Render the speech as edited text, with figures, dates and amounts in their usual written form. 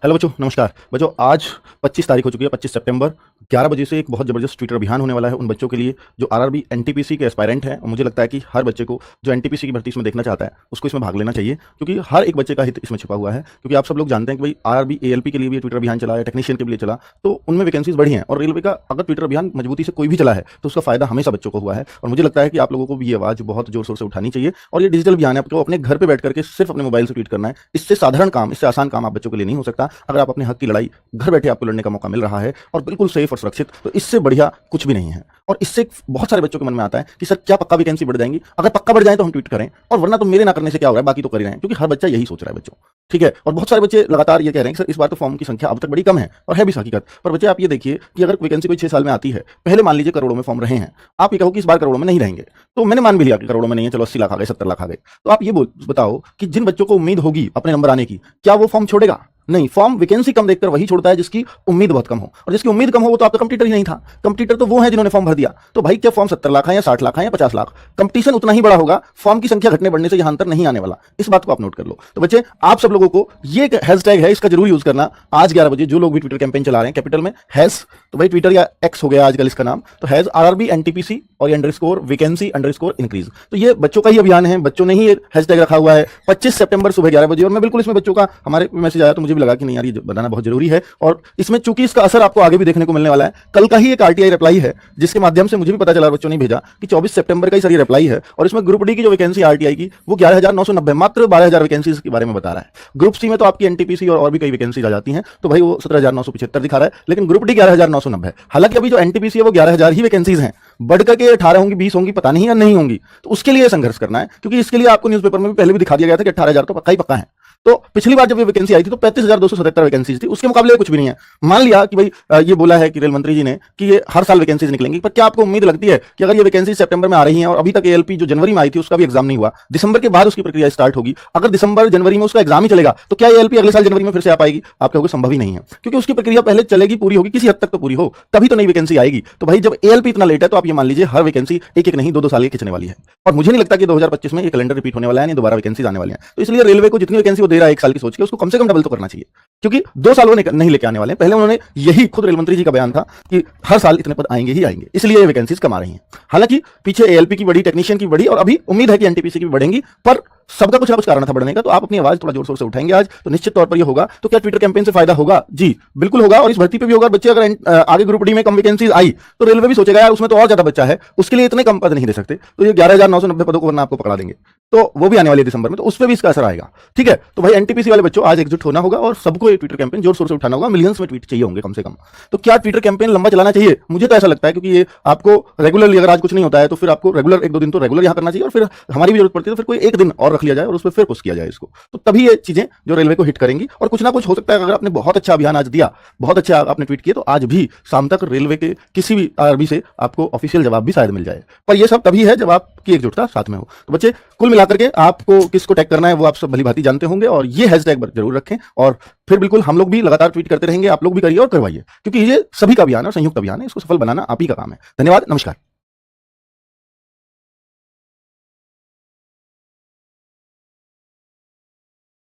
Hello बच्चों, नमस्कार बच्चों। आज 25 तारीख हो चुकी है, 25 सितंबर 11 बजे से एक बहुत ज़बरदस्त ट्विटर अभियान होने वाला है उन बच्चों के लिए जो आरआरबी एनटीपीसी के एस्पायरेंट हैं। और मुझे लगता है कि हर बच्चे को जो एनटीपीसी की भर्ती इसमें देखना चाहता है उसको इसमें भाग लेना चाहिए, क्योंकि हर एक बच्चे का हित इसमें छिपा हुआ है। क्योंकि आप सब लोग जानते हैं कि भाई आरआरबी एएलपी के लिए भी ट्विटर अभियान चला है, टेक्नीशियन के लिए चला, तो उनमें वैकेंसीज बढ़ी हैं। और रेलवे का अगर ट्विटर अभियान मजबूती से कोई भी चला है तो उसका फायदा हमेशा बच्चों को हुआ है। और मुझे लगता है कि आप लोगों को भी ये आवाज़ बहुत जोर शोर से उठानी चाहिए। और ये डिजिटल अभियान है, आपको अपने घर पर बैठ करके सिर्फ अपने मोबाइल से ट्वीट करना है। इससे साधारण काम, इससे आसान काम आप बच्चों के लिए नहीं हो सकता। अगर आप अपने हक की लड़ाई घर बैठे आपको लड़ने का मौका मिल रहा है और बिल्कुल सेफ और सुरक्षित, तो इससे बढ़िया कुछ भी नहीं है। और इससे बहुत सारे बच्चों के मन में आता है कि सर क्या पक्का वैकेंसी बढ़ जाएंगी? अगर पक्का बढ़ जाए तो हम ट्वीट करें, और वरना तो मेरे ना करने से क्या हो रहा है, बाकी तो कर ही रहे हैं। क्योंकि हर बच्चा यही सोच रहा है बच्चों, ठीक है। और बहुत सारे बच्चे लगातार ये कह रहे हैं कि सर इस बार तो फॉर्म की संख्या अब तक बड़ी कम है, और है भी हकीकत। पर बच्चे आप ये देखिए कि अगर वैकेंसी कोई 6 साल में आती है, पहले मान लीजिए करोड़ों में फॉर्म रहे हैं, आप ये कहो कि इस बार करोड़ों में नहीं रहेंगे, तो मैंने मान भी लिया कि करोड़ों में नहीं है, चलो 80 लाख आ गए, 70 लाख आ गए। तो आप ये बताओ कि जिन बच्चों को उम्मीद होगी अपने नंबर आने की, क्या वो फॉर्म छोड़ेगा? नहीं, फॉर्म वैकेंसी कम देखकर वही छोड़ता है जिसकी उम्मीद बहुत कम हो। और जिसकी उम्मीद कम हो वो तो आपका कंप्यूटर ही नहीं था। कंप्यूटर तो वो है जिन्होंने फॉर्म भर दिया। तो भाई क्या फॉर्म 70 लाख है या 60 लाख है या 50 लाख, कंपटीशन उतना ही बड़ा होगा। फॉर्म की संख्या घटने बढ़ने से यहां अंतर नहीं आने वाला। इस बात को आप नोट कर लो। तो बच्चे, आप सब लोगों को ये हैशटैग है, इसका जरूर यूज करना। आज 11 बजे जो लोग भी ट्विटर कैंपेन चला रहे हैं कैपिटल में हैश, तो भाई ट्विटर या एक्स हो गया आजकल इसका नाम, तो हैश आरआरबी एनटीपीसी और ये अंडरस्कोर वैकेंसी अंडरस्कोर इंक्रीज। तो ये बच्चों का ही अभियान है, बच्चों ने ही ये हैशटैग रखा हुआ है 25 सितंबर सुबह 11 बजे। और मैं बिल्कुल इसमें बच्चों का, हमारे मैसेज आया तो मुझे भी लगा कि नहीं यार, ये बताना बहुत जरूरी है। और इसमें चूंकि इसका असर आपको आगे भी देखने को मिलने वाला है। कल का ही एक आरटीआई रिप्लाई है जिसके माध्यम से मुझे भी पता चला, बच्चों ने भेजा कि 24 सितंबर का ही सर ये रिप्लाई है। और इसमें ग्रुप डी की जो वैकेंसी आरटीआई की वो 11,990, मात्र 12,000 वैकेंसीज के बारे में बता रहा है। ग्रुप सी में तो आपकी एनटीपीसी और भी कई वैकेंसीज आ जाती हैं, तो भाई वो 17,975 दिखा रहा है, लेकिन ग्रुप डी 11,990 है। हालांकि अभी जो एनटीपीसी है वो 11,000 ही वैकेंसीज हैं, बढ़कर के 18 होंगी, 20 होंगी, पता नहीं या नहीं होंगी। तो उसके लिए संघर्ष करना है, क्योंकि इसके लिए आपको न्यूज़पेपर में भी पहले भी दिखा दिया गया था कि 18,000 तो पक्का ही पक्का है। तो पिछली बार जब ये वैकेंसी आई थी तो 35,277 वैकेंसीज थी, उसके मुकाबले कुछ भी नहीं है। मान लिया कि भाई ये बोला है कि रेल मंत्री जी ने कि ये हर साल वैकेंसीज निकलेंगी, पर क्या आपको उम्मीद लगती है कि अगर ये वैकेंसी सितंबर में आ रही है और अभी तक एएलपी जो जनवरी में आई थी उसका भी एग्जाम नहीं हुआ, दिसंबर के बाद उसकी प्रक्रिया स्टार्ट होगी, अगर दिसंबर जनवरी में उसका एग्जाम ही चलेगा तो क्या एएलपी अगले साल जनवरी में फिर से आ पाएगी? आप कहोगे संभव ही नहीं है, क्योंकि उसकी प्रक्रिया पहले चलेगी, पूरी होगी, किसी हद तक तो पूरी हो, तभी तो नई वैकेंसी आएगी। तो भाई जब एएलपी इतना लेट है तो आप ये मान लीजिए हर वैकेंसी एक एक नहीं 2-2 साल की खिंचने वाली है। और मुझे नहीं लगता कि 2025 में ये कैलेंडर रिपीट होने वाला है, दोबारा वैकेंसी आने वाली है। तो इसलिए रेलवे को जितनी वैकेंसी वो दे रहा है एक साल की सोच के, उसको कम से कम डबल तो करना चाहिए, क्योंकि 2 साल वो नहीं लेके आने वाले हैं। पहले उन्होंने यही खुद रेल मंत्री जी का बयान था कि हर साल इतने पद आएंगे ही आएंगे, इसलिए ये वैकेंसीज कम आ रही हैं। हालांकि पीछे एएलपी की बढ़ी, टेक्नीशियन की बढ़ी, और अभी उम्मीद है कि एनटीपीसी की भी बढ़ेंगे, पर सबका कुछ ना कुछ कारण था बढ़ने का। तो आप अपनी आवाज थोड़ा जोर शोर से उठाएंगे आज, तो निश्चित तौर पर ये होगा। तो क्या ट्विटर कैंपेन से फायदा होगा? जी बिल्कुल होगा, और इस भर्ती पे भी होगा। बच्चे अगर आगे ग्रुप डी में कम वैकेंसीज आई तो रेलवे भी सोचेगा यार उसमें तो और ज्यादा बच्चा है, उसके लिए इतने कम पद नहीं दे सकते, तो ये 11,990 पदों को वरना आपको पकड़ा देंगे। तो वो भी आने वाली है दिसंबर में, तो उस पर भी इसका असर आएगा। ठीक है, तो भाई एनटीपीसी वाले बच्चों आज एकजुट होना होगा और सबको ये ट्विटर कैंपेन जोर शोर से उठाना होगा। मिलियंस में ट्वीट चाहिए होंगे कम से कम। तो क्या ट्विटर कैंपेन लंबा चलाना चाहिए? मुझे तो ऐसा लगता है, क्योंकि ये आपको रेगुलरली, अगर आज कुछ नहीं होता है तो फिर आपको रेगुलर 1-2 दिन तो रेगुलर यहाँ करना चाहिए, और फिर हमारी भी जरूरत पड़ती है तो फिर कोई एक दिन और रख लिया जाए और उस पर फिर पुश किया जाए इसको। तो तभी ये चीजें जो रेलवे को हिट करेंगी। और कुछ ना कुछ हो सकता है, अगर आपने बहुत अच्छा अभियान आज दिया, बहुत अच्छा आपने ट्वीट किया, तो आज भी शाम तक रेलवे के किसी भी आरबी से आपको ऑफिशियल जवाब भी शायद मिल जाए। पर ये सब तभी है जब आपकी एकजुटता साथ में हो। तो बच्चे, कुल मिलाकर के आपको किसको टैग करना है वो आप सब भली भांति जानते होंगे, और ये हैशटैग जरूर रखें। और फिर बिल्कुल हम लोग भी लगातार ट्वीट करते रहेंगे, आप लोग भी करिए और करवाइए, क्योंकि ये सभी का अभियान है और संयुक्त अभियान है। इसको सफल बनाना आप ही का काम है। धन्यवाद, नमस्कार।